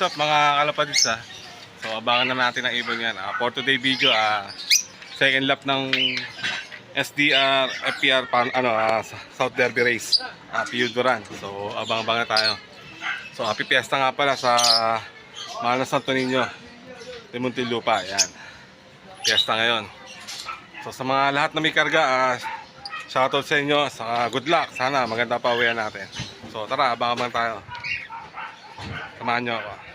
What's up mga kalapatids ha? So abangan na natin ang ibon yan. For today video, second lap ng SDR FPR South Derby Race, Pio Duran. So abang-abang na tayo. So happy fiesta nga pala sa Mana Santo Niño de Muntinlupa. Yan, fiesta ngayon. So sa mga lahat na may karga, shoutout sa inyo, good luck. Sana maganda pa uwian natin. So tara, abang-abang tayo. Samahan nyo ako.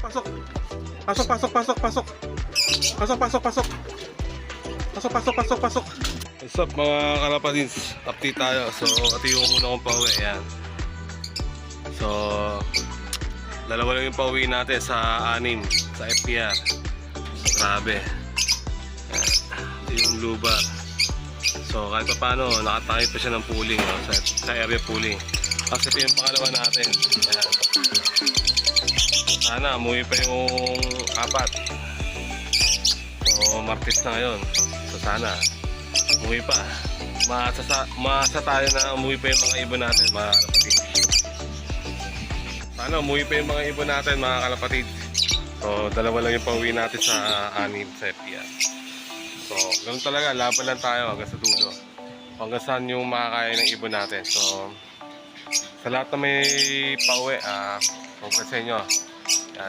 Pasok. What's up mga kalapatids? Update tayo. So ito yung una kong pauwi. Ayan. So dalawa lang yung pauwi natin sa 6 sa FPR. So grabe. Ayan. Ito yung lubar. So kahit pa paano nakatangit pa siya ng pooling, sa area pooling. Kasi ito yung pangalawa natin. Ayan. Sana umuwi pa yung 4. So Martes na ngayon. So sana umuwi pa. Maasa tayo na umuwi pa yung mga ibon natin, mga kalapatid. Sana umuwi pa yung mga ibon natin, mga kalapatid. So dalawa lang yung pauwi natin sa 6 sa FPR. So ganun talaga, laban lang tayo hanggang sa dulo. Hanggang saan yung makakaya ng ibon natin. So sa lahat na may pauwi, congrats sa inyo. Yan.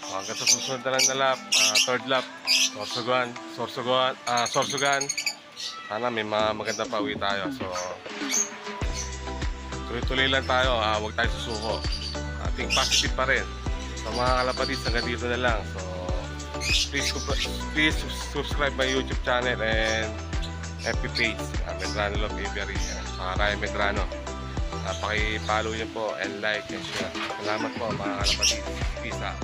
Hanggang sa susunod na lang na lap, third lap, Sorsogan. Sana may maganda pa uwi tayo. So tuloy-tuloy lang tayo, huwag tayo susuko. Ating positive pa rin. So mga kalapatids, hanggang dito na lang. So please subscribe my YouTube channel and FB page, Medrano Love Aviary, Ryan Medrano. Paki-follow nyo po and like and share. Salamat po mga kalapatids. Peace out.